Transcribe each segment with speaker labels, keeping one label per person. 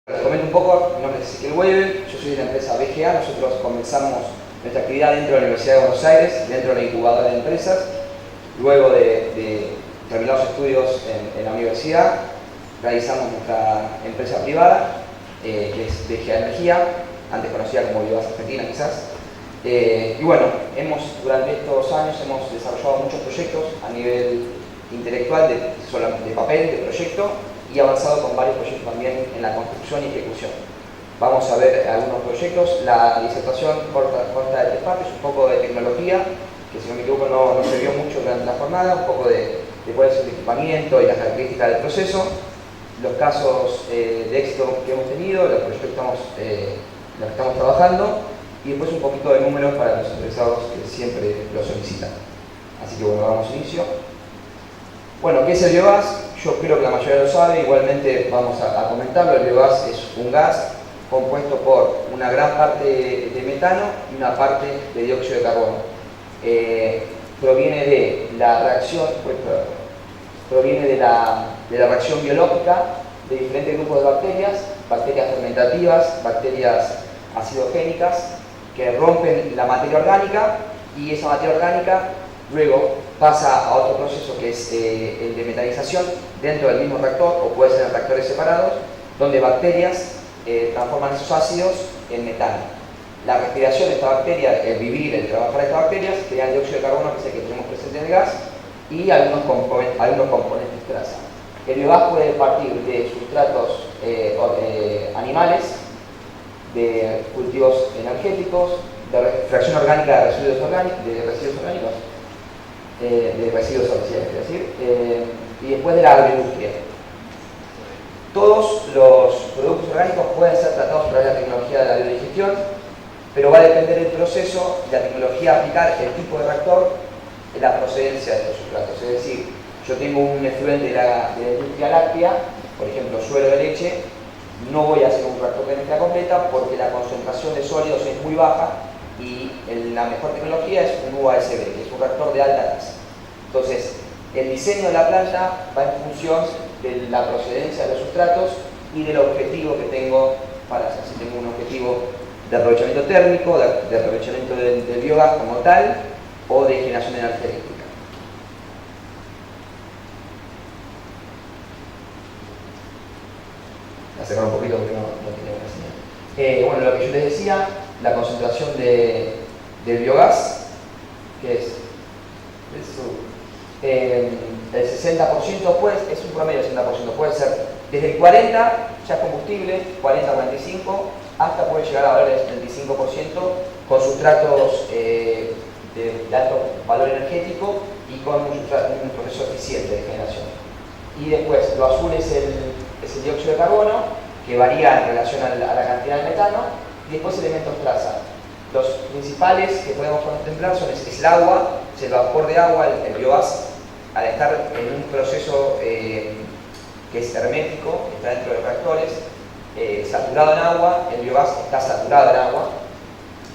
Speaker 1: Les comento un poco, mi nombre es Ezequiel Weibel, yo soy de la empresa BGA. Nosotros comenzamos nuestra actividad dentro de la Universidad de Buenos Aires, dentro de la incubadora de empresas. Luego de terminar los estudios en la universidad, realizamos nuestra empresa privada, que es BGA Energía, antes conocida como Biogás Argentina quizás. Y bueno, durante estos años hemos desarrollado muchos proyectos a nivel intelectual, de papel, de proyecto, y avanzado con varios proyectos también en la construcción y ejecución. Vamos a ver algunos proyectos. La disertación consta de 3 partes: un poco de tecnología, que si no me equivoco no se vio mucho durante la jornada, un poco de cuál es el equipamiento y las características del proceso, los casos de éxito que hemos tenido, los proyectos en los que estamos trabajando, y después un poquito de números para los interesados que siempre lo solicitan. Así que bueno, damos inicio. Bueno, ¿qué es el biogás? Yo creo que la mayoría lo sabe, igualmente vamos a comentarlo. El biogás es un gas compuesto por una gran parte de metano y una parte de dióxido de carbono. Proviene de la reacción, reacción biológica de diferentes grupos de bacterias fermentativas, bacterias acidogénicas, que rompen la materia orgánica, y esa materia orgánica luego pasa a otro proceso que es el de metanización dentro del mismo reactor, o puede ser en reactores separados, donde bacterias transforman esos ácidos en metano. La respiración de esta bacteria, el vivir, el trabajar de estas bacterias, crea el dióxido de carbono, que es el que tenemos presente en el gas, y algunos componentes traza. El biogás puede partir de sustratos animales, de cultivos energéticos, de fracción orgánica de residuos orgánicos, y después de la agroindustria. Todos los productos orgánicos pueden ser tratados a través de la tecnología de la biodigestión, pero va a depender del proceso, de la tecnología a aplicar, el tipo de reactor, la procedencia de estos sustratos. Es decir, yo tengo un efluente de la industria láctea, por ejemplo suero de leche, no voy a hacer un reactor de mezcla completa porque la concentración de sólidos es muy baja, y la mejor tecnología es un UASB, que es un reactor de alta tasa. Entonces, el diseño de la planta va en función de la procedencia de los sustratos y del objetivo que tengo para hacer. Si tengo un objetivo de aprovechamiento térmico, de aprovechamiento del biogás como tal, o de generación de energía eléctrica. Voy a acercar un poquito porque no tiene una señal. Bueno, lo que yo les decía, la concentración del biogás, que es el 60%, pues, es un promedio del 60%, puede ser desde el 40%, ya combustible, 40-45%, hasta puede llegar a valer el 75% con sustratos de alto valor energético y con un proceso eficiente de generación. Y después, lo azul es el dióxido de carbono, que varía en relación a la cantidad de metano, y después elementos traza. Los principales que podemos contemplar son el agua, es el vapor de agua. El biogás, al estar en un proceso que es hermético, está dentro de reactores, saturado en agua, el biogás está saturado en agua.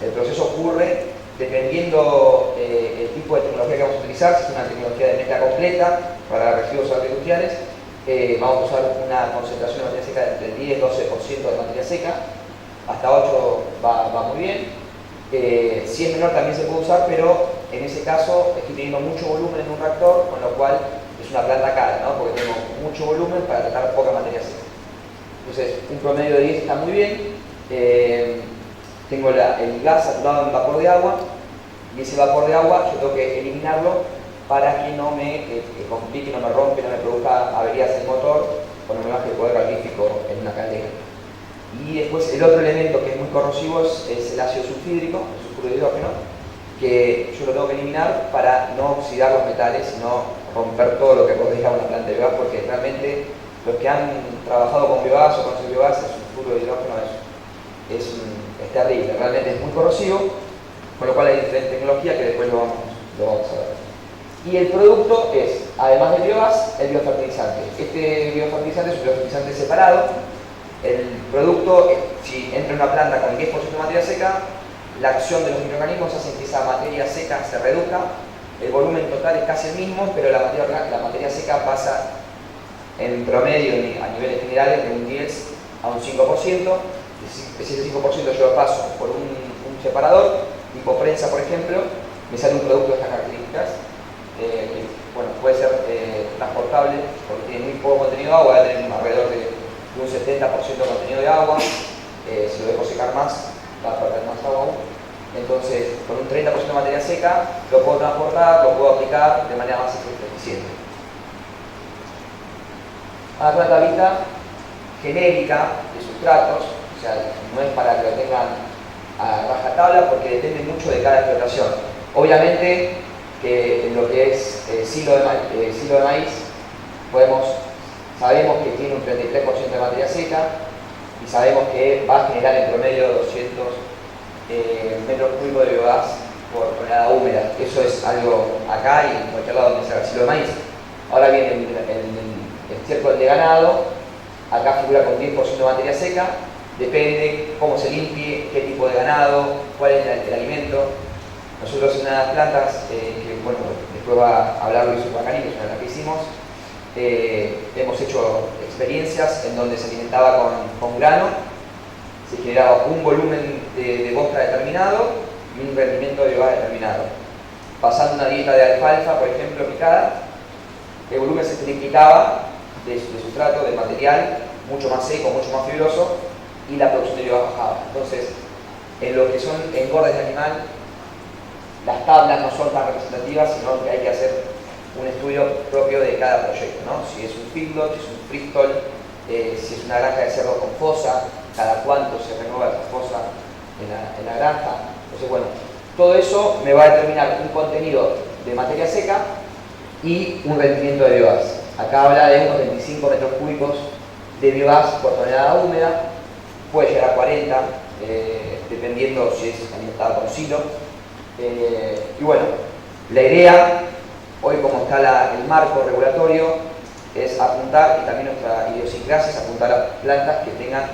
Speaker 1: El proceso ocurre dependiendo el tipo de tecnología que vamos a utilizar. Si es una tecnología de mezcla completa para residuos agroindustriales, vamos a usar una concentración de materia seca entre el 10-12% de materia seca, hasta 8 va muy bien. Si es menor también se puede usar, pero en ese caso estoy teniendo mucho volumen en un reactor, con lo cual es una planta cara, ¿no? Porque tengo mucho volumen para tratar poca materia seca. Entonces, un promedio de 10 está muy bien. Tengo el gas saturado en vapor de agua, y ese vapor de agua yo tengo que eliminarlo para que no me complique, no me rompe, no me produzca averías del motor, o no me baje el poder calífico en una caldera. Y después el otro elemento que es muy corrosivo es el ácido sulfídrico, el sulfuro de hidrógeno, que yo lo tengo que eliminar para no oxidar los metales, sino romper todo lo que rodea una planta de biogás, porque realmente los que han trabajado con biogás o con biogás, el sulfuro de hidrógeno es terrible, realmente es muy corrosivo, con lo cual hay diferentes tecnologías que después lo vamos a ver. Y el producto es, además del biogás, el biofertilizante. Este biofertilizante es un biofertilizante separado. El producto, si entra en una planta con 10% de materia seca, la acción de los microorganismos hace que esa materia seca se reduzca. El volumen total es casi el mismo, pero la materia seca pasa en promedio, a niveles generales, de un 10 a un 5%. Ese 5% yo lo paso por un separador, tipo prensa por ejemplo, me sale un producto de estas características, que bueno, puede ser transportable porque tiene muy poco contenido de agua, va a tener alrededor de un 70% de contenido de agua. Si lo dejo secar más, va a perder más agua aún. Entonces, con un 30% de materia seca, lo puedo transportar, lo puedo aplicar de manera más eficiente. Ahora una tablita genérica de sustratos, o sea, no es para que lo tengan a rajatabla porque depende mucho de cada explotación. Obviamente, que en lo que es silo de maíz, sabemos que tiene un 33% de materia seca y sabemos que va a generar en promedio 200 metros cúbicos de biogás por tonelada húmeda. Eso es algo acá y en cualquier lado donde se haga silo de maíz. Ahora bien, el estiércol de ganado, acá figura con 10% de materia seca, depende cómo se limpie, qué tipo de ganado, cuál es el alimento. Nosotros en una de las plantas, que bueno, después va a hablar Luis Urbacaní, que es una de las que hicimos, hemos hecho experiencias en donde se alimentaba con grano, se generaba un volumen de bosta determinado y un rendimiento de biogás determinado. Pasando una dieta de alfalfa, por ejemplo, picada, el volumen se triplicaba de sustrato, de material, mucho más seco, mucho más fibroso, y la producción de biogás bajaba. Entonces, en lo que son engordes de animal, las tablas no son tan representativas, sino que hay que hacer un estudio propio de cada proyecto, ¿no? Si es un feedlot, si es un freestall, si es una granja de cerdo con fosa, cada cuánto se renueva esa fosa en la granja. Entonces, bueno, todo eso me va a determinar un contenido de materia seca y un rendimiento de biogás. Acá habla de unos 25 metros cúbicos de biogás por tonelada húmeda, puede llegar a 40, dependiendo si es alimentado con silo. Y bueno, la idea, hoy como está el marco regulatorio, es apuntar, y también nuestra idiosincrasia es apuntar a plantas que tengan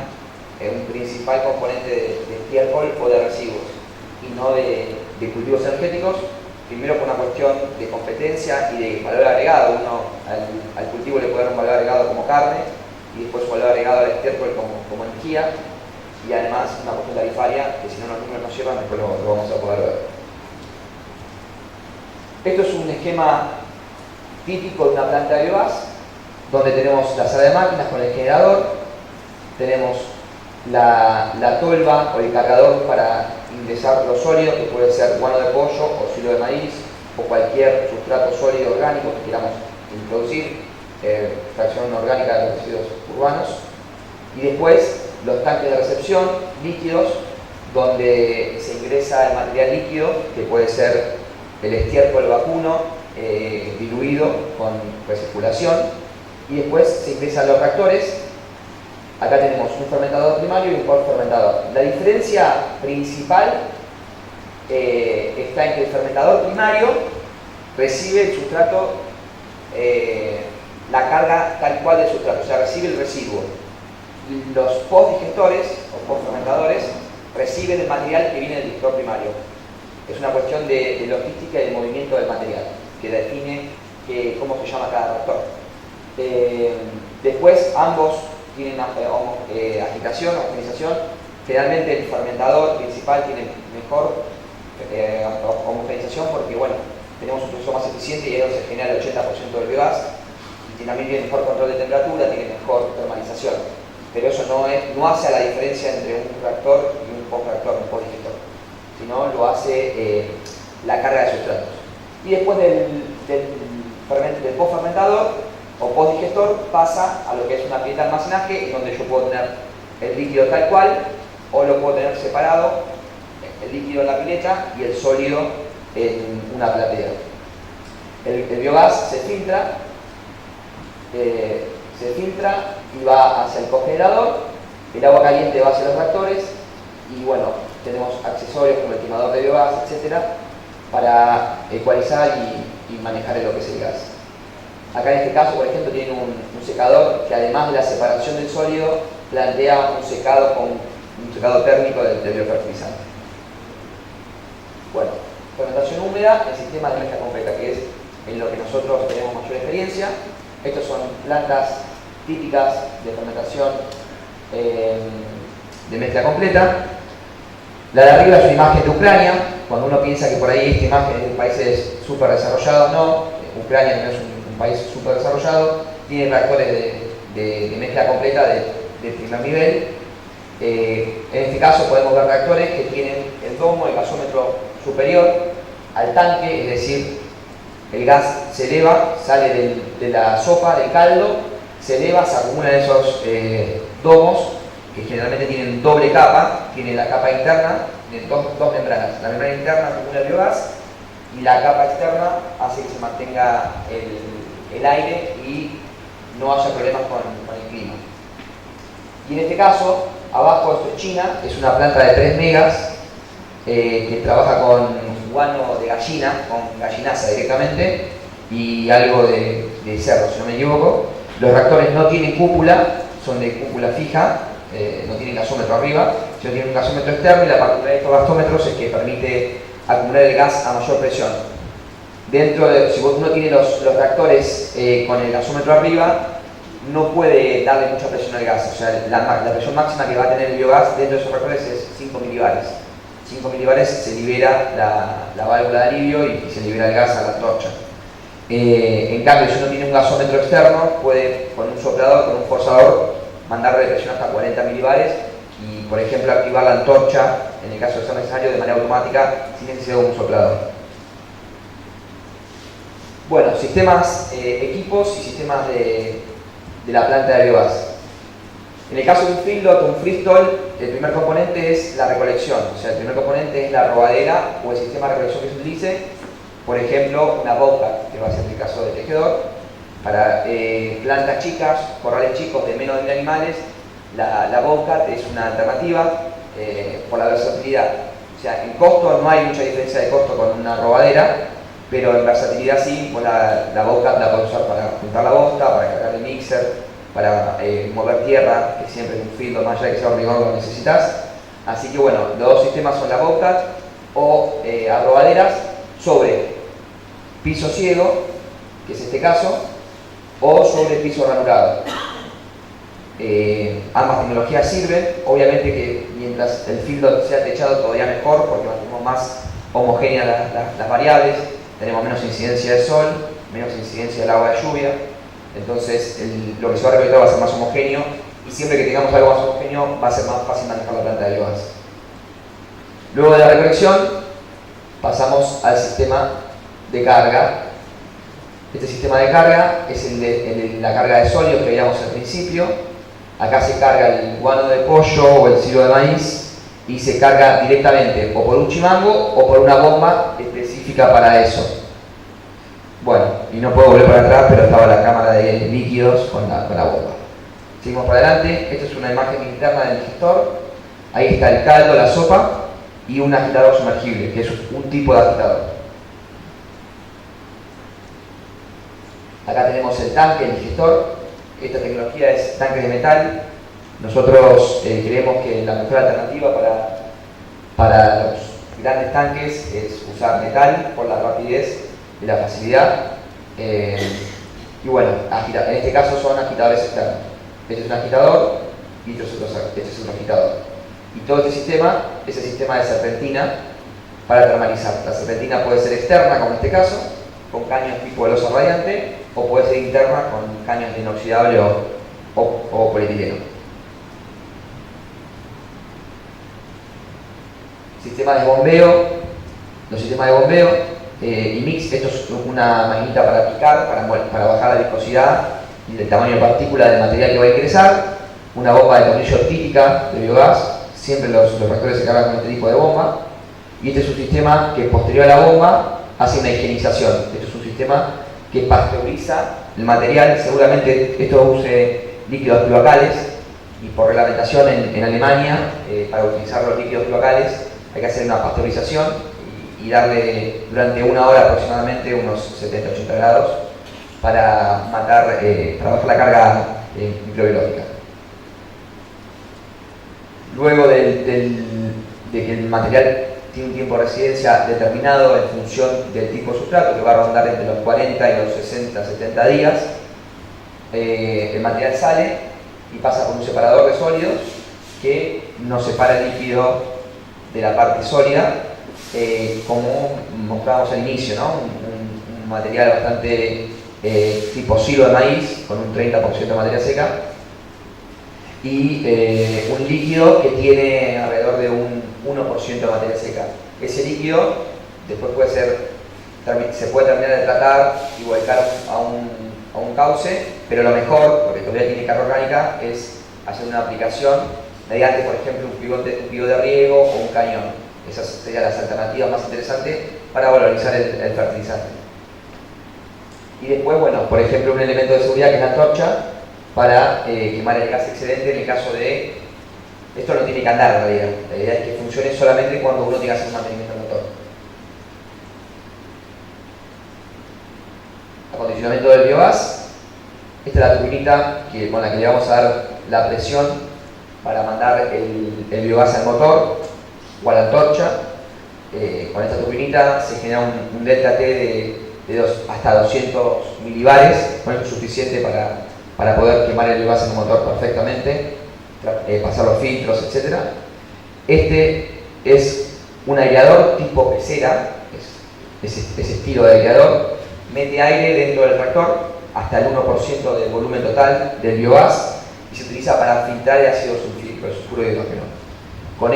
Speaker 1: un principal componente de estiércol o de residuos, y no de cultivos energéticos. Primero por una cuestión de competencia y de valor agregado. Uno al cultivo le puede dar un valor agregado como carne, y después un valor agregado al estiércol como energía, y además una cuestión tarifaria que si no los números nos llevan, después lo vamos a poder ver. Esto es un esquema típico de una planta de biogás, donde tenemos la sala de máquinas con el generador, tenemos la tolva o el cargador para ingresar los sólidos, que puede ser guano de pollo o silo de maíz o cualquier sustrato sólido orgánico que queramos introducir, fracción orgánica de los residuos urbanos, y después los tanques de recepción líquidos, donde se ingresa el material líquido, que puede ser el estiércol vacuno diluido con recirculación, y después se ingresan los reactores. Acá tenemos un fermentador primario y un post-fermentador. La diferencia principal está en que el fermentador primario recibe el sustrato, la carga tal cual del sustrato, o sea, recibe el residuo. Y los post-digestores o post-fermentadores reciben el material que viene del digestor primario. Es una cuestión de logística y de movimiento del material que define cómo se llama cada reactor. Después ambos tienen agitación, homogenización. Generalmente el fermentador principal tiene mejor homogenización porque, bueno, tenemos un proceso más eficiente y ahí se genera el 80% del biogás, y también tiene mejor control de temperatura, tiene mejor termalización. Pero eso no hace la diferencia entre un reactor y un post-reactor, un post-digestor, sino lo hace la carga de sustratos. Y después del post-fermentador o post-digestor pasa a lo que es una pileta de almacenaje, donde yo puedo tener el líquido tal cual, o lo puedo tener separado, el líquido en la pileta y el sólido en una platea. El biogás se filtra y va hacia el cogenerador, el agua caliente va hacia los reactores, y bueno, tenemos accesorios como el quemador de biogás, etcétera, para ecualizar y manejar lo que es el gas. Acá en este caso, por ejemplo, tiene un secador que, además de la separación del sólido, plantea un secado térmico del biofertilizante. Bueno, fermentación húmeda en sistemas de mezcla completa, que es en lo que nosotros tenemos mayor experiencia. Estas son plantas típicas de fermentación de mezcla completa. La de arriba es una imagen de Ucrania. Cuando uno piensa que por ahí esta imagen es de países súper desarrollados, no. Ucrania no es un país súper desarrollado, tiene reactores de mezcla completa de primer nivel. En este caso podemos ver reactores que tienen el domo, el gasómetro superior al tanque, es decir, el gas se eleva, sale de la sopa, del caldo, se eleva, se acumula en esos domos, que generalmente tienen doble capa, tienen la capa interna, tienen dos membranas. La membrana interna acumula el biogás y la capa externa hace que se mantenga el aire y no haya problemas con el clima. Y en este caso, abajo esto es China, es una planta de 3 megas que trabaja con guano de gallina, con gallinaza directamente y algo de cerdo, si no me equivoco. Los reactores no tienen cúpula, son de cúpula fija, no tienen gasómetro arriba, sino tienen un gasómetro externo, y la particularidad de estos gasómetros es que permite acumular el gas a mayor presión. Dentro de, si uno tiene los reactores con el gasómetro arriba, no puede darle mucha presión al gas. O sea, la presión máxima que va a tener el biogás dentro de esos reactores es 5 milibares. 5 milibares se libera la válvula de alivio y se libera el gas a la antorcha. En cambio, si uno tiene un gasómetro externo, puede con un soplador, con un forzador, mandarle presión hasta 40 milibares y, por ejemplo, activar la antorcha, en el caso de ser necesario, de manera automática, sin necesidad de un soplador. Bueno, sistemas, equipos y sistemas de la planta de biogás. En el caso de un feedlot o un freestall, el primer componente es la recolección. O sea, el primer componente es la robadera o el sistema de recolección que se utilice. Por ejemplo, una bobcat, que va a ser el caso del tejedor. Para plantas chicas, corrales chicos de menos de 1000 animales, la bobcat es una alternativa por la versatilidad. O sea, en costo no hay mucha diferencia de costo con una robadera, pero en versatilidad sí. Pues la bobcat la puedes usar para juntar la bosta, para cargar el mixer, para mover tierra, que siempre en un field, más allá de que sea hormigón, lo necesitas. Así que bueno, los dos sistemas son la bobcat o arrobaderas sobre piso ciego, que es este caso, o sobre piso ranurado. Ambas tecnologías sirven. Obviamente que mientras el feedlot sea techado todavía mejor, porque mantenemos más homogéneas las variables, tenemos menos incidencia del sol, menos incidencia del agua de lluvia, entonces lo que se va a recolectar va a ser más homogéneo, y siempre que tengamos algo más homogéneo va a ser más fácil manejar la planta de biogás. Luego de la recolección pasamos al sistema de carga. Este sistema de carga es el de la carga de sólidos que veíamos al principio. Acá se carga el guano de pollo o el silo de maíz y se carga directamente o por un chimango o por una bomba específica para eso. Bueno, y no puedo volver para atrás, pero estaba la cámara de líquidos con la bomba. Seguimos para adelante. Esta es una imagen interna del digestor. Ahí está el caldo, la sopa y un agitador sumergible, que es un tipo de agitador. Acá tenemos el tanque, el digestor. Esta tecnología es tanque de metal. Nosotros creemos que la mejor alternativa para los grandes tanques es usar metal por la rapidez y la facilidad. Y bueno, en este caso son agitadores externos. Este es un agitador y este es otro agitador. Y todo este sistema es el sistema de serpentina para termalizar. La serpentina puede ser externa, como en este caso, con caños tipo velosa radiante, o puede ser interna con caños de inoxidable o polietileno. Sistema de bombeo. Los sistemas de bombeo y mix. Esto es una maquinita para picar, para bajar la viscosidad y el tamaño de partícula del material que va a ingresar. Una bomba de tornillo típica de biogás. Siempre los reactores se cargan con este tipo de bomba. Y este es un sistema que posterior a la bomba hace una higienización. Este es un sistema que pasteuriza el material. Seguramente esto use líquidos cloacales, y por reglamentación en Alemania, para utilizar los líquidos cloacales hay que hacer una pasteurización y darle durante 1 hora aproximadamente unos 70-80 grados para matar, para bajar la carga microbiológica. Luego de que el material tiene un tiempo de residencia determinado en función del tipo de sustrato, que va a rondar entre los 40 y los 60-70 días, el material sale y pasa por un separador de sólidos que nos separa el líquido de la parte sólida, como mostrábamos al inicio, ¿no? Un material bastante tipo silo de maíz, con un 30% de materia seca, y un líquido que tiene alrededor de un 1% de materia seca. Ese líquido después se puede terminar de tratar y volcar a un cauce, pero lo mejor, porque todavía tiene carga orgánica, es hacer una aplicación mediante, por ejemplo, un pivote de riego o un cañón. Esas serían las alternativas más interesantes para valorizar el fertilizante. Y después, bueno, por ejemplo, un elemento de seguridad que es la antorcha para quemar el gas excedente en el caso de... Esto no tiene que andar en realidad. La idea es que funcione solamente cuando uno tenga que hacer un mantenimiento del motor. Acondicionamiento del biogás. Esta es la turbinita con la que le vamos a dar la presión para mandar el biogás al motor o a la antorcha. Con esta turbinita se genera un delta T de hasta 200 milibares, bueno, es suficiente para poder quemar el biogás en el motor perfectamente, pasar los filtros, etc. Este es un aireador tipo pecera, ese estilo de aireador, mete aire dentro del tractor hasta el 1% del volumen total del biogás y se utiliza para filtrar el ácido sulfúrico, el sulfuro de hidrógeno. Con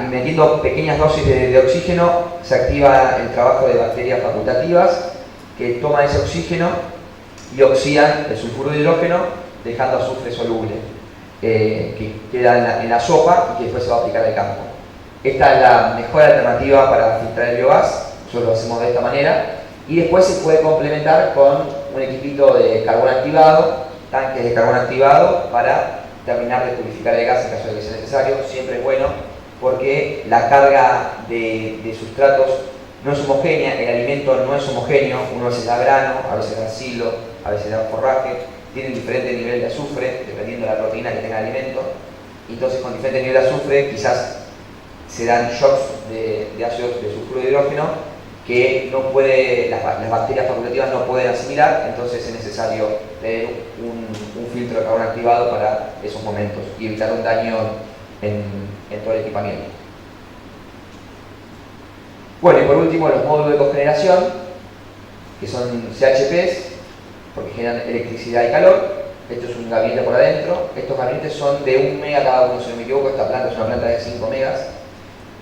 Speaker 1: metiendo pequeñas dosis de oxígeno, se activa el trabajo de bacterias facultativas que toman ese oxígeno y oxidan el sulfuro de hidrógeno, dejando azufre soluble, que queda en la sopa y que después se va a aplicar al campo. Esta es la mejor alternativa para filtrar el biogás, nosotros lo hacemos de esta manera, y después se puede complementar con un equipito de carbón activado, tanques de carbón activado, para terminar de purificar el gas en caso de que sea necesario. Siempre es bueno porque la carga de sustratos no es homogénea, el alimento no es homogéneo, uno a veces da grano, a veces da silo, a veces da forraje, tienen diferente nivel de azufre dependiendo de la proteína que tenga el alimento, y entonces con diferente nivel de azufre quizás se dan shocks de ácidos de sulfuro de hidrógeno que las bacterias facultativas no pueden asimilar, entonces es necesario tener un filtro de carbón activado para esos momentos y evitar un daño en todo el equipamiento. Bueno, y por último los módulos de cogeneración, que son CHPs, porque generan electricidad y calor. Esto es un gabinete por adentro. Estos gabinetes son de 1 mega cada uno, si no me equivoco. Esta planta es una planta de 5 megas.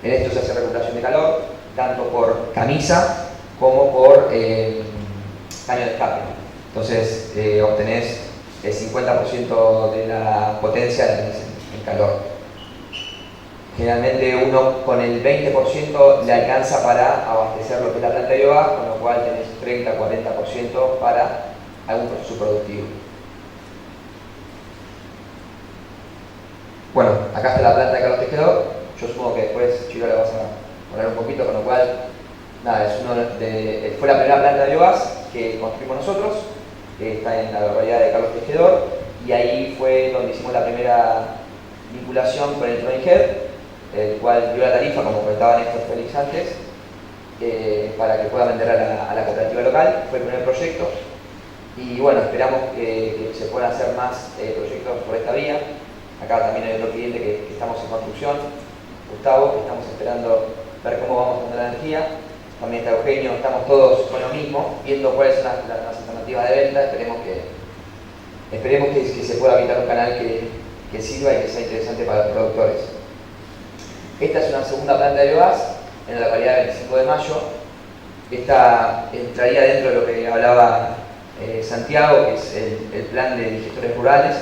Speaker 1: En esto se hace recuperación de calor, tanto por camisa como por caño de escape. Entonces obtenés el 50% de la potencia en calor. Generalmente uno con el 20% le alcanza para abastecer lo que es la planta de biogás, con lo cual tenés 30-40% para algún proceso productivo. Bueno, acá está la planta de Carlos Tejedor. Yo supongo que después Chiro le vas a poner un poquito, con lo cual, nada, fue la primera planta de biogás que construimos nosotros, que está en la localidad de Carlos Tejedor, y ahí fue donde hicimos la primera vinculación con el Tronic Head, el cual dio la tarifa, como comentaba Néstor Félix antes, para que pueda vender a la cooperativa local. Fue el primer proyecto y bueno, esperamos que se puedan hacer más proyectos por esta vía. Acá también hay otro cliente que estamos en construcción, Gustavo, que estamos esperando ver cómo vamos con la energía. También está Eugenio, estamos todos con lo mismo, viendo cuáles son las alternativas de venta. Esperemos que se pueda habilitar un canal que sirva y que sea interesante para los productores. Esta es una segunda planta de biogás en la localidad de 25 de Mayo. Esta entraría dentro de lo que hablaba Santiago, que es el plan de digestores rurales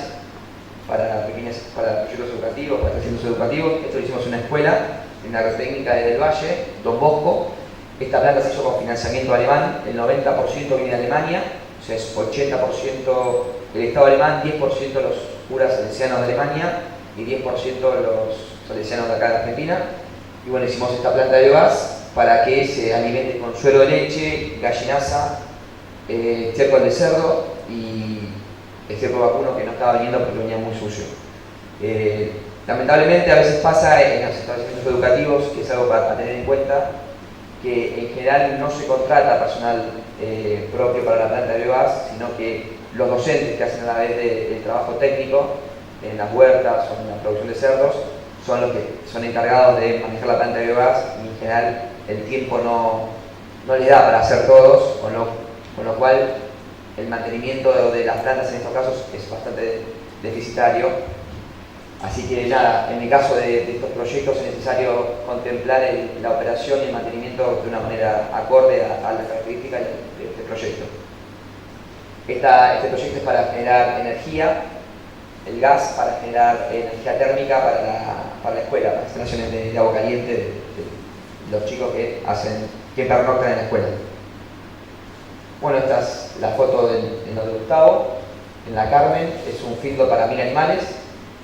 Speaker 1: para proyectos educativos, para centros educativos. Esto lo hicimos en una escuela, en la agrotécnica del Valle, Don Bosco. Esta planta se hizo con financiamiento alemán, el 90% viene de Alemania, o sea, es 80% del Estado alemán, 10% los curas salesianos de Alemania y 10% los salesianos de acá de Argentina. Y bueno, hicimos esta planta de biogás para que se alimente con suero de leche, gallinaza, estiércol de cerdo y estiércol vacuno, que no estaba viniendo porque venía muy sucio. Lamentablemente a veces pasa en los establecimientos educativos, que es algo para tener en cuenta, que en general no se contrata personal propio para la planta de biogás, sino que los docentes que hacen a la vez del trabajo técnico en las huertas o en la producción de cerdos son los que son encargados de manejar la planta de biogás y en general el tiempo no les da para hacer todos, con lo cual el mantenimiento de las plantas en estos casos es bastante deficitario. Así que nada, en el caso de estos proyectos es necesario contemplar la operación y el mantenimiento de una manera acorde a las características de este proyecto. Este proyecto es para generar energía, el gas para generar energía térmica para la escuela, para instalaciones de agua caliente de los chicos que pernoctan en la escuela. Bueno, esta es la foto en lo de Gustavo, en la Carmen, es un filtro para 1000 animales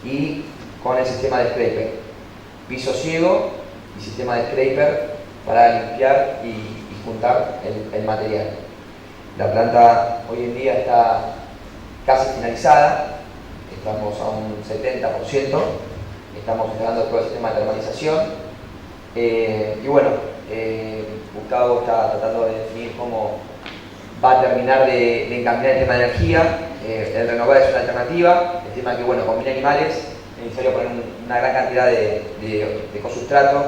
Speaker 1: y con el sistema de scraper, piso ciego y sistema de scraper para limpiar y juntar el material. La planta hoy en día está casi finalizada, estamos a un 70%, estamos instalando todo el sistema de termalización y bueno, Gustavo está tratando de definir cómo va a terminar de encaminar el tema de energía. El renovar es una alternativa, el tema es que bueno, con 1000 animales es necesario poner una gran cantidad de ecosustrato,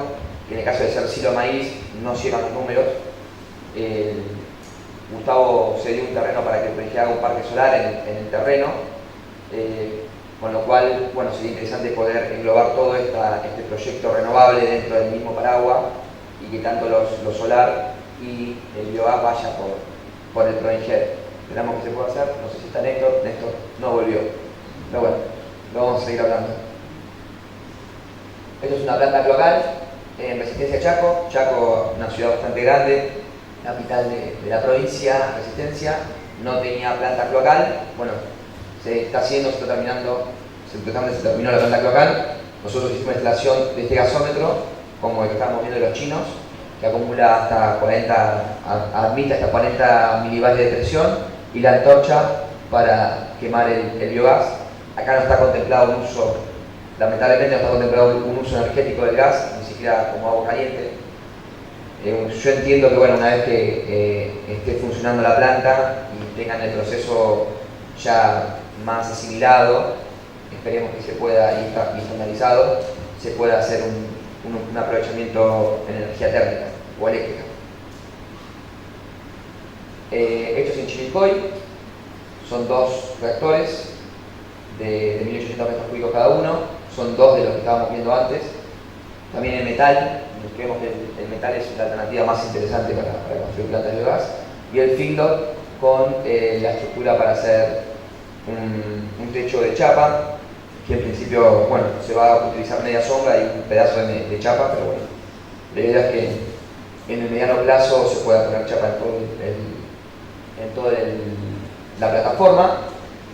Speaker 1: que en el caso de ser silo de maíz no llevan los números. Gustavo se dio un terreno para que se haga un parque solar en el terreno, con lo cual bueno, sería interesante poder englobar todo este proyecto renovable dentro del mismo paraguas y que tanto lo solar y el biogás vaya por el Proinger. Esperamos que se pueda hacer. No sé si está Néstor no volvió, pero bueno, lo vamos a seguir hablando. Esto es una planta cloacal en Resistencia Chaco, una ciudad bastante grande, capital de la provincia, Resistencia, no tenía planta cloacal. Bueno, se terminó la planta cloacal. Nosotros hicimos instalación de este gasómetro, como el que estamos viendo de los chinos, que acumula admite hasta 40 milibars de presión, y la antorcha para quemar el biogás. Acá no está contemplado un uso, lamentablemente no está contemplado un uso energético del gas, ni siquiera como agua caliente. Yo entiendo que bueno, una vez que esté funcionando la planta y tengan el proceso ya más asimilado, esperemos que se pueda, y estandarizado, se pueda hacer un aprovechamiento en energía térmica o eléctrica. Hechos en Chivilcoy, son 2 reactores de 1800 metros cúbicos cada uno, son 2 de los que estábamos viendo antes. También el metal, creemos que el metal es la alternativa más interesante para construir plantas de biogás, y el feedlot con la estructura para hacer un techo de chapa, que en principio bueno, se va a utilizar media sombra y un pedazo de chapa, pero bueno, la idea es que en el mediano plazo se pueda poner chapa en toda la plataforma.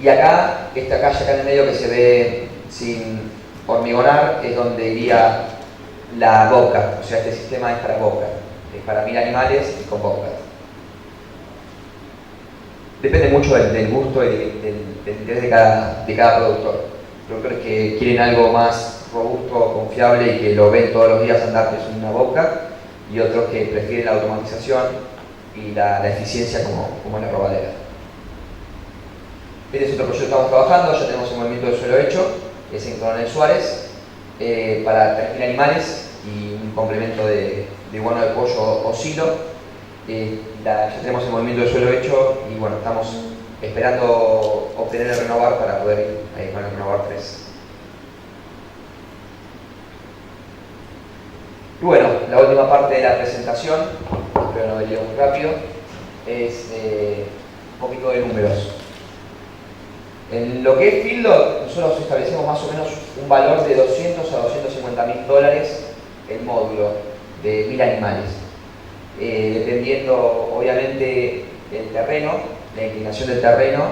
Speaker 1: Y acá, esta calle acá en el medio que se ve sin hormigonar, es donde iría la bobcat, o sea, este sistema es para bobcat, es para 1000 animales y con bobcat. Depende mucho del gusto y del interés de cada productor. Productores que quieren algo más robusto, confiable y que lo ven todos los días andar, que es una bobcat, y otros que prefieren la automatización y la eficiencia como la robadera. Este es otro proyecto que estamos trabajando, ya tenemos el movimiento de suelo hecho, es en Coronel Suárez, para 3000 animales y un complemento de guano de pollo o silo. Ya tenemos el movimiento de suelo hecho y bueno, estamos esperando obtener el renovar para poder ir con el renovar 3. Y bueno, la última parte de la presentación, espero no haber ido muy rápido, es un poquito de números. En lo que es feedlot, nosotros establecemos más o menos un valor de 200 a 250 mil dólares el módulo de 1000 animales. Dependiendo obviamente del terreno, la inclinación del terreno,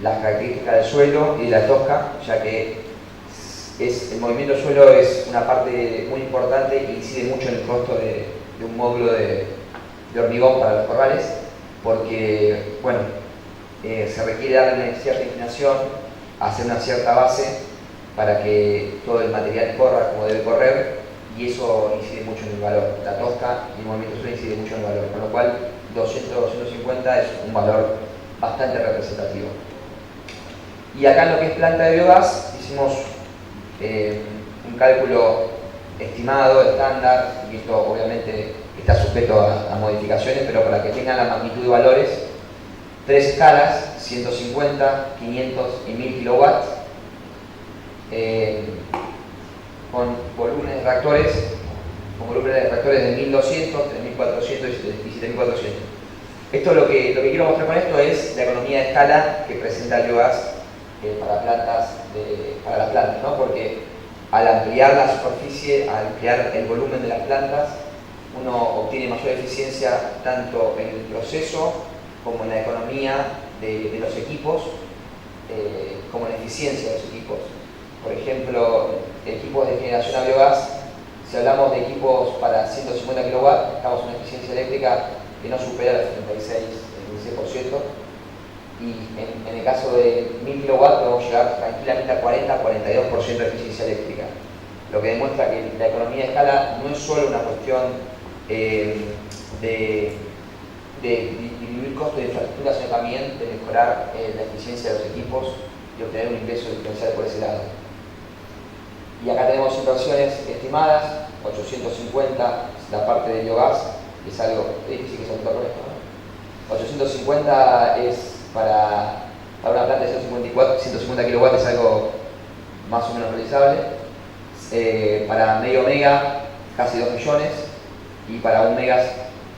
Speaker 1: las características del suelo y de la tosca, ya que el movimiento del suelo es una parte muy importante e incide mucho en el costo de un módulo de hormigón para los corrales, porque bueno, se requiere darle cierta inclinación, hacer una cierta base para que todo el material corra como debe correr, y eso incide mucho en el valor. La tosca y el movimiento del suelo incide mucho en el valor, con lo cual 200-250 es un valor bastante representativo. Y acá en lo que es planta de biogás, hicimos un cálculo estimado, estándar, y esto obviamente está sujeto a modificaciones, pero para que tengan la magnitud de valores, 3 escalas, 150, 500 y 1000 kilowatts, con volúmenes de reactores de 1200, 3400 y 7400. Esto lo que quiero mostrar con esto es la economía de escala que presenta el biogás para las plantas, ¿no? Porque al ampliar la superficie, al ampliar el volumen de las plantas, uno obtiene mayor eficiencia tanto en el proceso como en la economía de los equipos, como en la eficiencia de los equipos. Por ejemplo, equipos de generación a biogás, si hablamos de equipos para 150 kW, estamos en una eficiencia eléctrica que no supera el 76%, y en el caso de 1000 kW podemos llegar tranquilamente a 40-42% de eficiencia eléctrica, lo que demuestra que la economía de escala no es solo una cuestión de disminuir costos de infraestructura, sino también de mejorar la eficiencia de los equipos y obtener un ingreso diferencial por ese lado. Y acá tenemos inversiones estimadas, 850, la parte de biogás, que es algo difícil que se apunta con esto, ¿no? 850 es para una planta de 150 kW, es algo más o menos realizable. Para medio mega, casi 2 millones, y para 1 mega,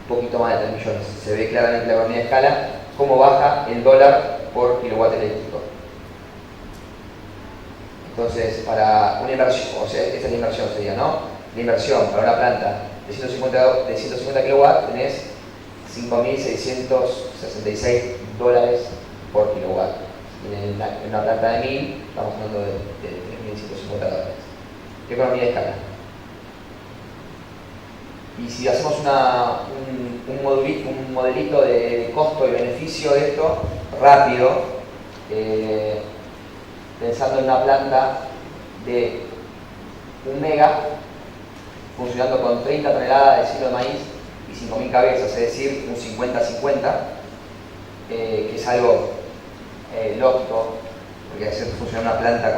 Speaker 1: poquito más de 3 millones. Se ve claramente la economía de escala, cómo baja el dólar por kilowatt eléctrico. Entonces, para una inversión, o sea, esta es la inversión sería, ¿no? La inversión para una planta de 150 kW tenés $5.666 por kilowatt. Y en una planta de 1000 estamos hablando de $3.150. ¿Qué economía de escala? Y si hacemos un modelito de costo y beneficio de esto, rápido, pensando en una planta de 1 mega, funcionando con 30 toneladas de silo de maíz y 5.000 cabezas, es decir, un 50-50, que es algo lógico, porque hacer funcionar una planta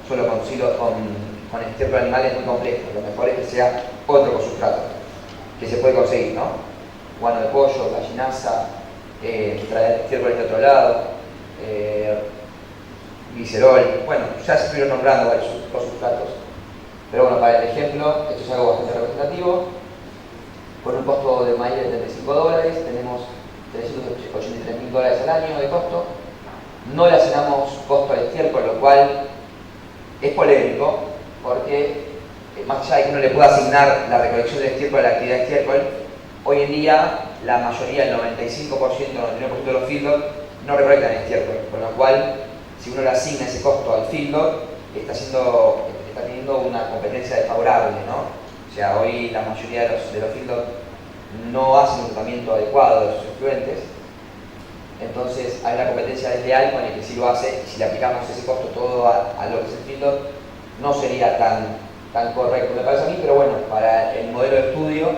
Speaker 1: solo con estiércol de animales es muy complejo. Lo mejor es que sea otro ecosubstrato, que se puede conseguir, ¿no? Guano de pollo, gallinaza, traer estiércoles de otro lado, glicerol, bueno, ya se estuvieron nombrando varios ecosubstratos. Pero bueno, para el ejemplo, esto es algo bastante representativo. Con un costo de maíz de $35, tenemos $383.000 al año de costo. No le asignamos costo al estiércol, lo cual es polémico, porque más allá de que uno le pueda asignar la recolección del estiércol a la actividad de estiércol, hoy en día la mayoría, el 95%, 99% de los feedlot no recolectan estiércol, con lo cual si uno le asigna ese costo al feedlot, está teniendo una competencia desfavorable, ¿no? O sea, hoy la mayoría de los feedlot no hacen un tratamiento adecuado de sus efluentes, entonces hay una competencia desleal con el que sí lo hace, y si le aplicamos ese costo todo a lo que es el feedlot, no sería tan correcto, me parece a mí, pero bueno, para el modelo de estudio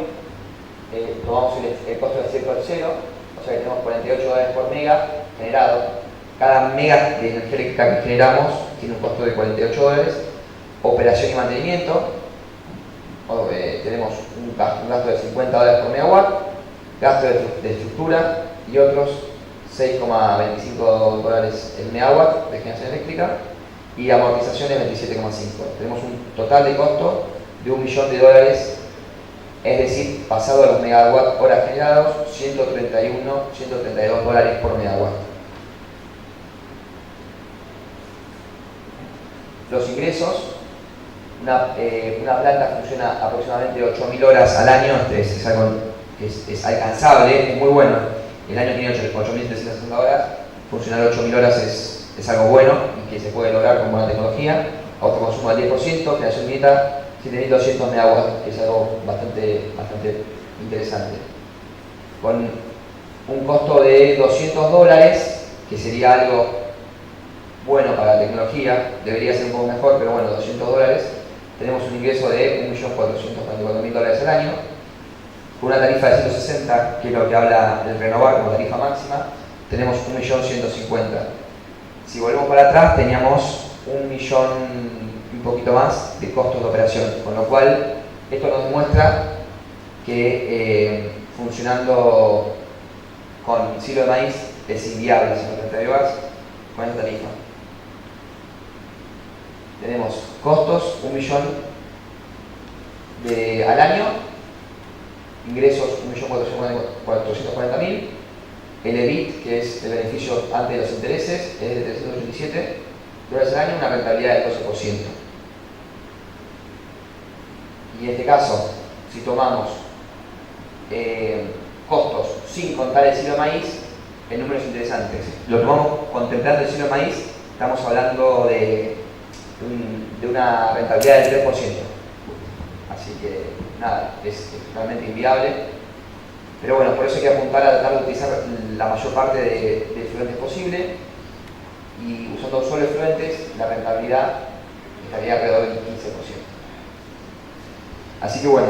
Speaker 1: tomamos el costo de estiércol cero, o sea que tenemos $48 por mega generado. Cada mega de energía eléctrica que generamos tiene un costo de $48, operación y mantenimiento, tenemos un gasto de $50 por megawatt, gasto de estructura y otros $6,25 el megawatt de generación eléctrica, y amortizaciones 27,5. Tenemos un total de costo de $1 millón, es decir, pasado a los megawatt hora generados, $132 por megawatt. Los ingresos, una planta funciona aproximadamente 8.000 horas al año, es algo que es alcanzable, es muy bueno. El año tiene 8.360 horas, funcionar 8.000 horas es algo bueno y que se puede lograr con buena tecnología. Autoconsumo del 10%, generación neta 7.200 megawatts, que es algo bastante interesante. Con un costo de $200, que sería algo bueno para la tecnología, debería ser un poco mejor, pero bueno, $200, tenemos un ingreso de $1.444.000 al año, con una tarifa de 160, que es lo que habla del renovar como tarifa máxima, tenemos $1.150.000. Si volvemos para atrás, teníamos 1 millón y un poquito más de costos de operación, con lo cual esto nos demuestra que funcionando con silo de maíz es inviable hacer una planta de biogás con esta tarifa. Tenemos costos 1 millón al año, ingresos 1.440.000, el EBIT, que es el beneficio antes de los intereses, es de $387 al año, una rentabilidad del 12%. Y en este caso, si tomamos costos sin contar el silo de maíz, el número es interesante. Lo tomamos contemplando el silo de maíz, estamos hablando de una rentabilidad del 3%. Así que nada, es realmente inviable. Pero bueno, por eso hay que apuntar a tratar de utilizar la mayor parte de efluentes posible. Y usando solo efluentes, la rentabilidad estaría alrededor del 15%. Así que bueno,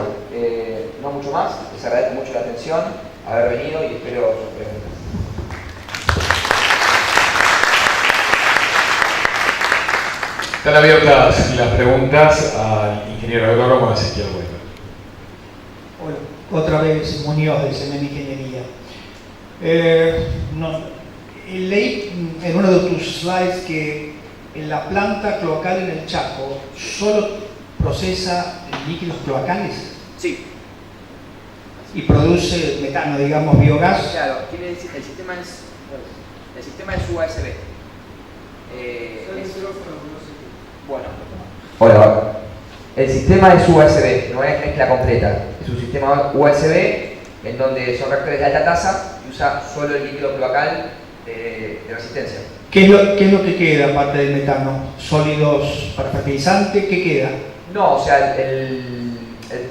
Speaker 1: no mucho más. Les agradezco mucho la atención, haber venido y espero sus preguntas.
Speaker 2: Están abiertas las preguntas al ingeniero agrónomo Ezequiel Weber.
Speaker 3: Hola, otra vez Muñoz del CNM Ingeniería. Leí en uno de tus slides que en la planta cloacal en el Chaco solo procesa líquidos cloacales.
Speaker 1: Sí.
Speaker 3: Y produce metano, digamos, biogás.
Speaker 1: Claro, el sistema es USB. Bueno. Hola. El sistema es USB, no es mezcla completa. Es un sistema USB en donde son reactores de alta tasa y usa solo el líquido cloacal de resistencia.
Speaker 3: ¿Qué es lo que queda aparte del metano? ¿Sólidos para fertilizante? ¿Qué queda?
Speaker 1: No, o sea,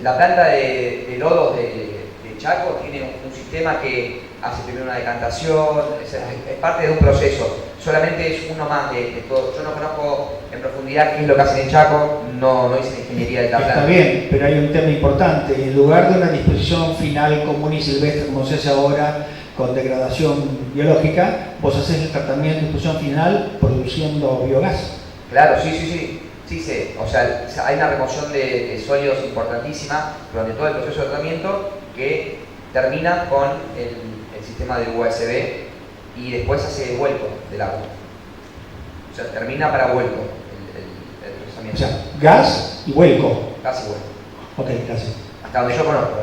Speaker 1: la planta de lodos de Chaco tiene un sistema que hace primero una decantación, es parte de un proceso. Solamente es uno más de todo. Yo no conozco en profundidad qué es lo que hacen en Chaco, no hice ingeniería de esta planta.
Speaker 3: Está bien, pero hay un tema importante. En lugar de una disposición final común y silvestre como se hace ahora, con degradación biológica, vos haces el tratamiento de disposición final produciendo biogás.
Speaker 1: Claro, sí, o sea, hay una remoción de sólidos importantísima durante todo el proceso de tratamiento que termina con el sistema de USB y después hace vuelco del agua. O sea, termina para vuelco el procesamiento.
Speaker 3: O sea, gas y vuelco.
Speaker 1: Gas y vuelco.
Speaker 3: Ok, gracias.
Speaker 1: Hasta donde yo conozco,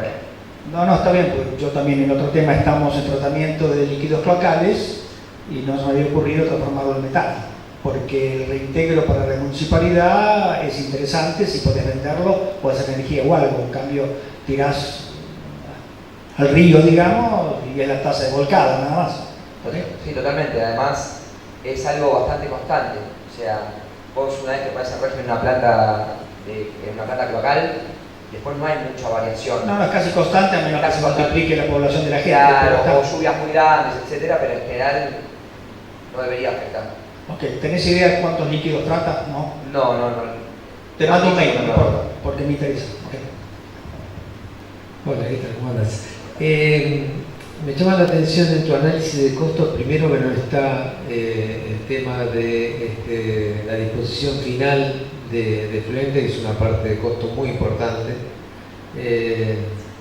Speaker 3: No, está bien, pues yo también en otro tema estamos en tratamiento de líquidos cloacales y no se me había ocurrido transformarlo en metano, porque el reintegro para la municipalidad es interesante, si podés venderlo, puedes hacer energía o algo, en cambio tirás al río, digamos, y es la tasa de volcada, nada más.
Speaker 1: Sí, totalmente. Además, es algo bastante constante. O sea, vos una vez que pones el régimen en una planta cloacal, después no hay mucha variación.
Speaker 3: No, es casi constante, a menos que se multiplique la población de la gente.
Speaker 1: Claro, o lluvias muy grandes, etcétera, pero en general no debería afectar.
Speaker 3: Ok, ¿tenés idea de cuántos líquidos trata? No.
Speaker 1: No.
Speaker 3: Te mando un mail, no importa, porque me interesa. Okay.
Speaker 4: Hola, ¿qué tal? ¿Cómo andas? Me llama la atención en tu análisis de costos, primero que no está el tema de la disposición final de efluente, que es una parte de costo muy importante.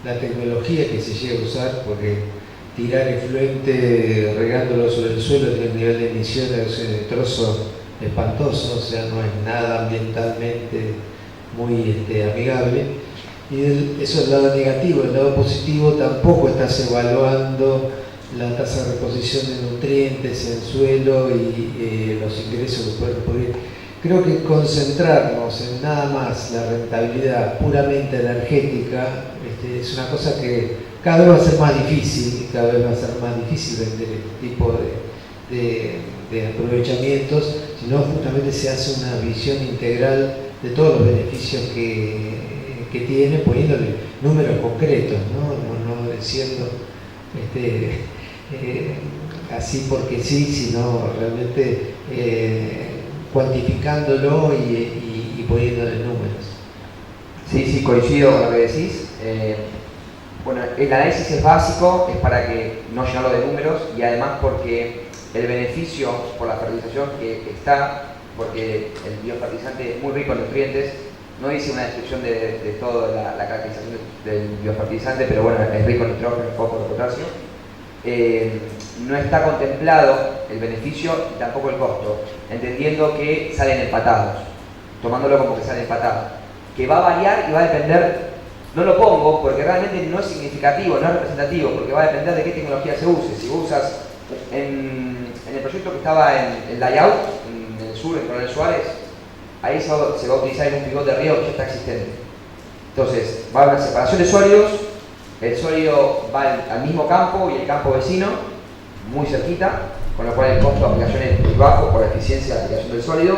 Speaker 4: La tecnología que se llega a usar, porque tirar efluente regándolo sobre el suelo tiene un nivel de emisión de trozo espantoso, o sea, no es nada ambientalmente muy amigable. Y eso es el lado negativo. El lado positivo, tampoco estás evaluando la tasa de reposición de nutrientes en el suelo y los ingresos que pueden ocurrir. Creo que concentrarnos en nada más la rentabilidad puramente energética es una cosa que cada vez va a ser más difícil, y cada vez va a ser más difícil vender este tipo de aprovechamientos, sino justamente se hace una visión integral de todos los beneficios que tiene, poniéndole números concretos, no diciendo así porque sí, sino realmente cuantificándolo y poniéndole números.
Speaker 1: Sí, coincido con lo que decís. Bueno, el análisis es básico, es para que no llenarlo de números y además porque el beneficio por la fertilización que está porque el biofertilizante es muy rico en nutrientes. No hice una descripción de toda la caracterización del biofertilizante, pero bueno, es rico en nitrógeno, fósforo, potasio. No está contemplado el beneficio y tampoco el costo, entendiendo que salen empatados, tomándolo como que salen empatados. Que va a variar y va a depender, no lo pongo porque realmente no es significativo, no es representativo, porque va a depender de qué tecnología se use. Si usas en el proyecto que estaba en Layout, en el sur, en Coronel Suárez, ahí se va a utilizar un pivot de riego que ya está existente. Entonces, va a haber una separación de sólidos, el sólido va al mismo campo y el campo vecino, muy cerquita, con lo cual el costo de aplicación es muy bajo por la eficiencia de aplicación del sólido,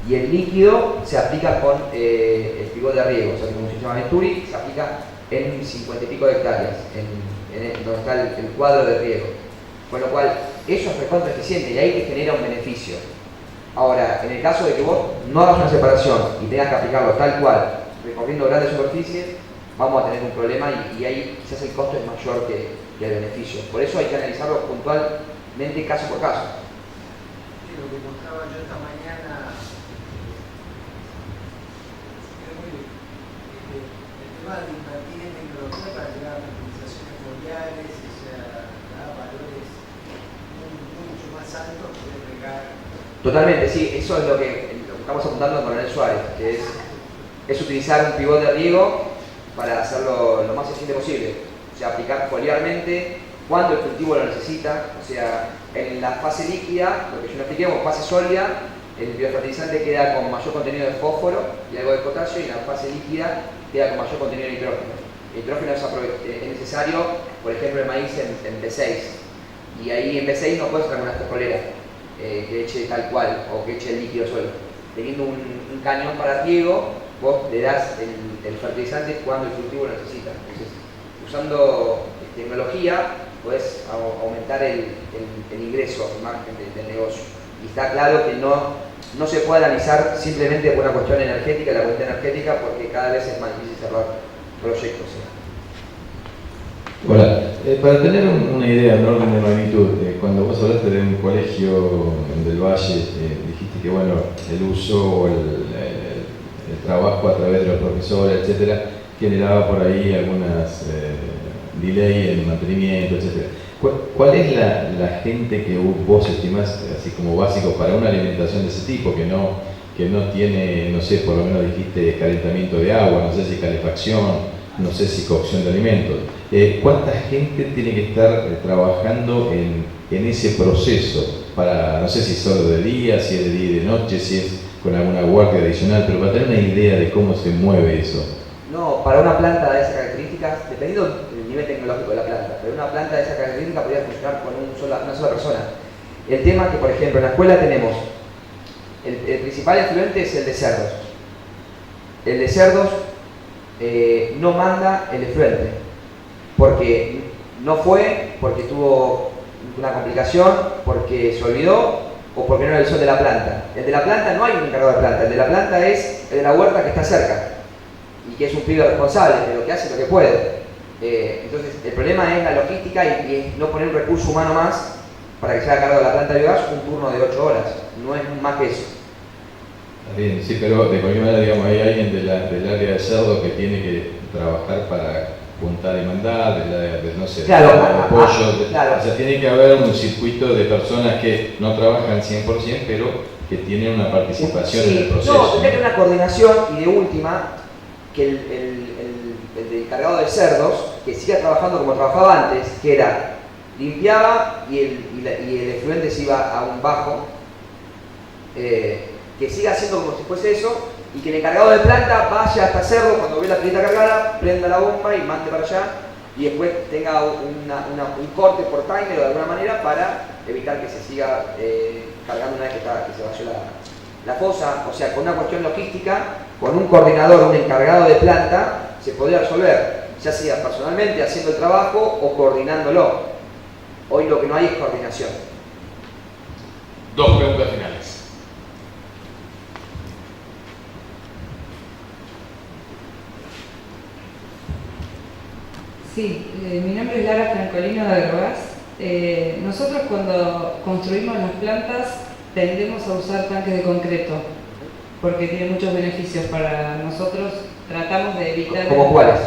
Speaker 1: y el líquido se aplica con el pivot de riego, o sea, como se llama Venturi, se aplica en 50 y pico de hectáreas, donde está el cuadro de riego. Con lo cual, eso es recontra eficiente y ahí te genera un beneficio. Ahora, en el caso de que vos no hagas una separación y tengas que aplicarlo tal cual, recorriendo grandes superficies, vamos a tener un problema y ahí quizás el costo es mayor que el beneficio. Por eso hay que analizarlo puntualmente caso por caso.
Speaker 5: Sí, lo que mostraba yo esta mañana, el tema de invertir en tecnología para llegar a fertilizaciones foliares, o sea, a valores mucho más altos, poder regar.
Speaker 1: Totalmente, sí, eso es lo que estamos apuntando en Coronel Suárez, que es utilizar un pivot de riego para hacerlo lo más eficiente posible. O sea, aplicar foliarmente cuando el cultivo lo necesita. O sea, en la fase líquida, lo que yo no expliqué, como fase sólida, el biofertilizante queda con mayor contenido de fósforo y algo de potasio, y en la fase líquida queda con mayor contenido de nitrógeno. El nitrógeno es necesario, por ejemplo, el maíz en B6. Y ahí en B6 no puedes sacar una fosforera que eche tal cual o que eche el líquido solo. Teniendo un cañón para riego, vos le das el fertilizante cuando el cultivo lo necesita. Entonces, usando tecnología, puedes aumentar el ingreso, el margen del negocio. Y está claro que no se puede analizar simplemente por una cuestión energética, la cuestión energética, porque cada vez es más difícil cerrar proyectos.
Speaker 6: Hola, para tener una idea, un orden de magnitud, cuando vos hablaste de un colegio del Valle, dijiste que bueno, el uso o el trabajo a través de los profesores, etcétera, generaba por ahí algunas delay en mantenimiento, etcétera. ¿Cuál es la gente que vos estimás así como básico para una alimentación de ese tipo, que no tiene, no sé, por lo menos dijiste calentamiento de agua, no sé si calefacción, no sé si cocción de alimentos? ¿Cuánta gente tiene que estar trabajando en ese proceso? Para, no sé si solo de día, si es de día y de noche, si es con alguna guardia adicional, pero para tener una idea de cómo se mueve eso.
Speaker 1: No, para una planta de esas características, dependiendo del nivel tecnológico de la planta, pero una planta de esas características podría funcionar con una sola persona. El tema es que, por ejemplo, en la escuela tenemos, el principal influente es el de cerdos. El de cerdos no manda el efluente, porque no fue, porque tuvo una complicación, porque se olvidó o porque no era el sol de la planta. El de la planta no hay un encargado de planta, el de la planta es el de la huerta que está cerca y que es un pibe responsable, de lo que hace lo que puede. Entonces el problema es la logística y es no poner un recurso humano más para que se haga cargo de la planta de biogás un turno de 8 horas, no es más que eso.
Speaker 6: Bien, sí, pero de cualquier manera, digamos, hay alguien del área de cerdo que tiene que trabajar para juntar y mandar, no sé,
Speaker 1: claro,
Speaker 6: de pollo,
Speaker 1: claro.
Speaker 6: O sea, tiene que haber un circuito de personas que no trabajan 100%, pero que tienen una participación en el proceso.
Speaker 1: No, tendría que haber una coordinación y de última, que el encargado de cerdos, que siga trabajando como trabajaba antes, que era, limpiaba y el efluente se iba a un bajo, que siga haciendo como si fuese eso, y que el encargado de planta vaya hasta cerdo cuando ve la pileta cargada, prenda la bomba y mande para allá, y después tenga un corte por timer o de alguna manera para evitar que se siga cargando una vez que se vaya la fosa. O sea, con una cuestión logística, con un coordinador, un encargado de planta, se podría resolver, ya sea personalmente haciendo el trabajo o coordinándolo. Hoy lo que no hay es coordinación.
Speaker 2: Dos preguntas finales.
Speaker 7: Sí, mi nombre es Lara Francolino de Drogas. Nosotros cuando construimos las plantas tendemos a usar tanques de concreto porque tiene muchos beneficios para nosotros. Tratamos de evitar...
Speaker 1: ¿Cómo cuáles?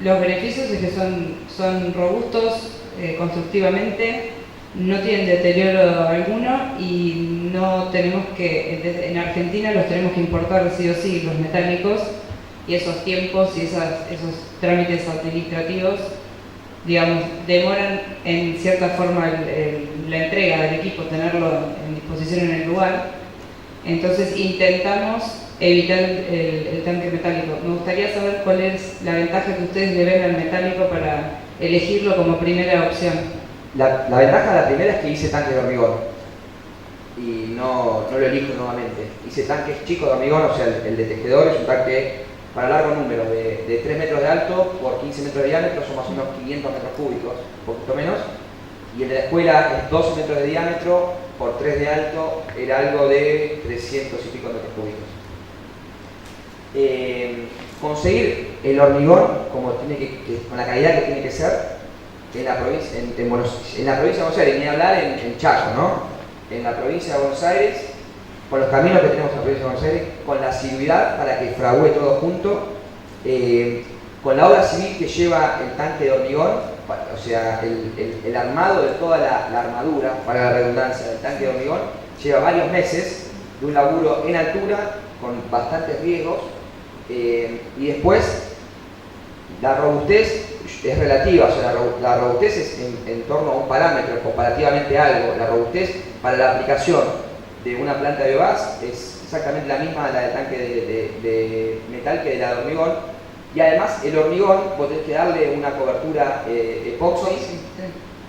Speaker 7: Los beneficios es que son robustos constructivamente, no tienen deterioro alguno y no tenemos que... En Argentina los tenemos que importar sí o sí, los metálicos, y esos tiempos y esos trámites administrativos, digamos, demoran en cierta forma la entrega del equipo, tenerlo en disposición en el lugar. Entonces intentamos evitar el tanque metálico. Me gustaría saber cuál es la ventaja que ustedes le ven al metálico para elegirlo como primera opción.
Speaker 1: La ventaja, la primera, es que hice tanque de hormigón y no lo elijo nuevamente. Hice tanques chicos de hormigón, o sea, el de tejedor es un tanque para largo número, de 3 metros de alto por 15 metros de diámetro, son más o menos 500 metros cúbicos, un poquito menos. Y el de la escuela es 12 metros de diámetro por 3 de alto, era algo de 300 y pico metros cúbicos. Conseguir el hormigón como con la calidad que tiene que ser en la provincia, en la provincia de Buenos Aires, ni hablar en Chaco, ¿no? En la provincia de Buenos Aires, con los caminos que tenemos en la provincia de Buenos Aires, con la asiduidad para que fragüe todo junto, con la obra civil que lleva el tanque de hormigón, o sea, el armado de toda la armadura, para la redundancia, del tanque de hormigón, lleva varios meses de un laburo en altura, con bastantes riesgos, y después la robustez es relativa, o sea, la robustez es en torno a un parámetro, comparativamente a algo. La robustez para la aplicación de una planta de biogás es exactamente la misma de la del tanque de metal que de la de hormigón, y además el hormigón vos tenés que darle una cobertura epoxi,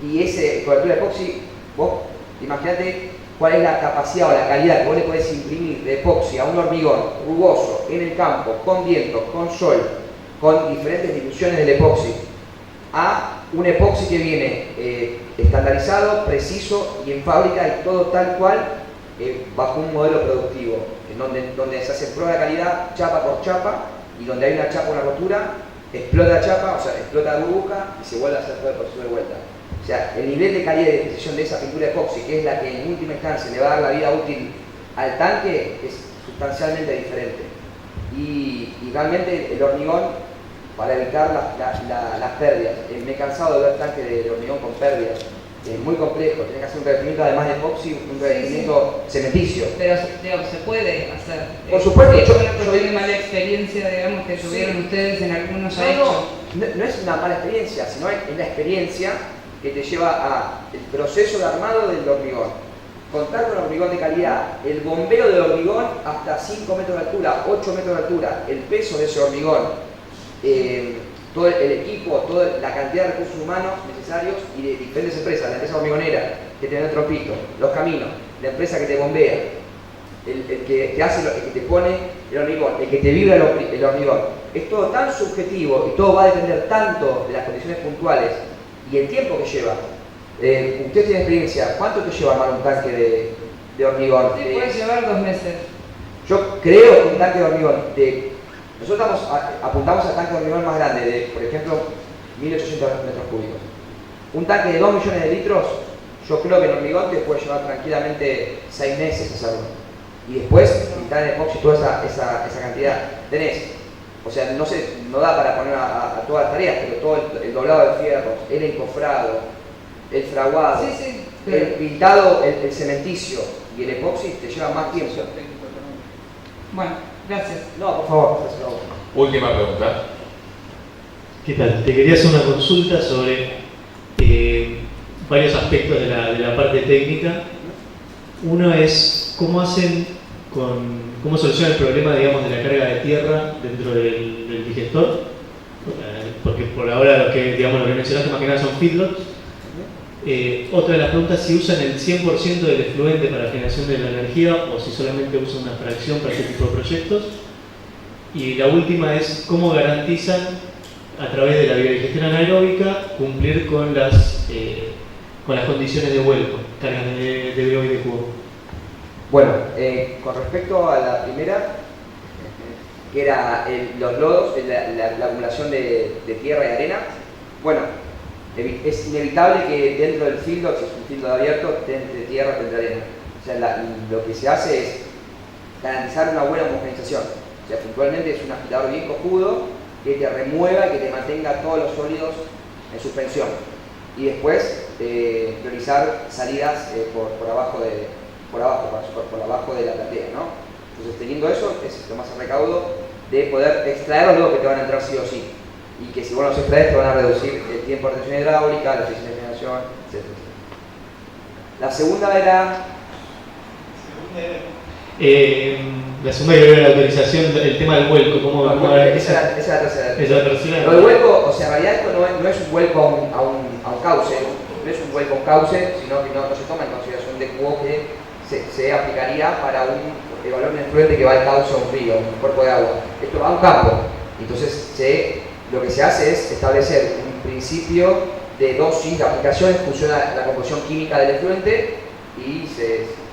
Speaker 1: y esa cobertura epoxi, vos imaginate cuál es la capacidad o la calidad que vos le podés imprimir de epoxi a un hormigón rugoso en el campo, con viento, con sol, con diferentes diluciones del epoxi, a un epoxi que viene estandarizado, preciso y en fábrica y todo tal cual, bajo un modelo productivo, donde se hace prueba de calidad chapa por chapa, y donde hay una chapa o una rotura, explota la chapa, o sea, explota la burbuja y se vuelve a hacer todo el proceso de vuelta. O sea, el nivel de calidad y de precisión de esa pintura epoxi, que es la que en última instancia le va a dar la vida útil al tanque, es sustancialmente diferente. Y realmente el hormigón, para evitar las pérdidas, me he cansado de ver tanques de hormigón con pérdidas. Es muy complejo, tenés que hacer un revestimiento además de epoxi, un revestimiento cementicio.
Speaker 7: Pero digamos, se puede hacer.
Speaker 1: Por supuesto,
Speaker 7: yo vi mala experiencia, digamos, que tuvieron ustedes en algunos hechos.
Speaker 1: No es una mala experiencia, sino es la experiencia que te lleva al proceso de armado del hormigón. Contar con hormigón de calidad, el bombeo del hormigón hasta 5 metros de altura, 8 metros de altura, el peso de ese hormigón, todo el equipo, toda la cantidad de recursos humanos necesarios y de diferentes empresas, la empresa hormigonera que te da el trompito, los caminos, la empresa que te bombea, el que hace, el que te pone el hormigón, el que te vibra el hormigón. Es todo tan subjetivo y todo va a depender tanto de las condiciones puntuales y el tiempo que lleva. Usted tiene experiencia, ¿cuánto te lleva armar un tanque de hormigón?
Speaker 7: Sí, puede llevar 2 meses.
Speaker 1: Yo creo que un tanque de hormigón nosotros apuntamos al tanque de hormigón más grande, de, por ejemplo, 1800 metros cúbicos. Un tanque de 2 millones de litros, yo creo que en hormigón te puede llevar tranquilamente 6 meses hacerlo. Y después, pintar en epoxi toda esa cantidad. Tenés, o sea, no da para poner a todas las tareas, pero todo el doblado de fierros, el encofrado, el fraguado, el pintado, el cementicio y el epoxi te lleva más tiempo.
Speaker 7: Bueno, gracias.
Speaker 1: No, por favor.
Speaker 2: Última pregunta.
Speaker 8: ¿Qué tal? Te quería hacer una consulta sobre varios aspectos de la parte técnica. Uno es cómo solucionan el problema, digamos, de la carga de tierra dentro del digestor, porque por ahora lo que mencionaste más que nada son feedlots. Otra de las preguntas, si usan el 100% del efluente para la generación de la energía o si solamente usan una fracción para este tipo de proyectos. Y la última es cómo garantizan a través de la biodigestión anaeróbica cumplir con las condiciones de vuelco, cargas de BO y de cubo.
Speaker 1: Bueno, con respecto a la primera, que era los lodos, la acumulación de tierra y arena, bueno, es inevitable que dentro del filtro, si es un filtro abierto, entre tierra, entre arena. O sea, lo que se hace es garantizar una buena homogenización. O sea, puntualmente es un aspirador bien cojudo que te remueva y que te mantenga todos los sólidos en suspensión. Y después priorizar salidas por abajo de la platea, ¿no? Entonces, teniendo eso, es lo más el recaudo de poder extraer luego que te van a entrar sí o sí. Y que si vos los extraes te van a reducir el tiempo de retención hidráulica, la eficiencia de generación, etc. La segunda era...
Speaker 8: La segunda que era la autorización, el tema del vuelco. ¿Cómo
Speaker 1: esa es la tercera.
Speaker 8: Es la tercera.
Speaker 1: Lo del vuelco, o sea, en realidad esto no es un vuelco a un cauce, no es un vuelco a un cauce, sino que no se toma en consideración de cubo que se aplicaría para evaluar un efluente que va al cauce a un río, un cuerpo de agua. Esto va a un campo. Entonces, lo que se hace es establecer un principio de dosis de aplicación en función a la composición química del efluente y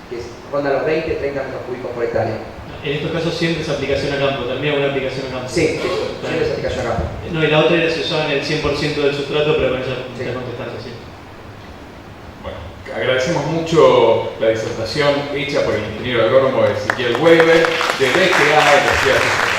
Speaker 1: que ronda los 20-30 metros cúbicos por hectárea.
Speaker 8: En estos casos siempre es aplicación a campo, también una aplicación a campo.
Speaker 1: Sí, siempre es aplicación a campo.
Speaker 8: No, y la otra era si usaban el 100% del sustrato, pero con esa contestaste, sí.
Speaker 2: Bueno, agradecemos mucho la disertación hecha por el ingeniero agrónomo Ezequiel Weber de BGA de la Ciudad de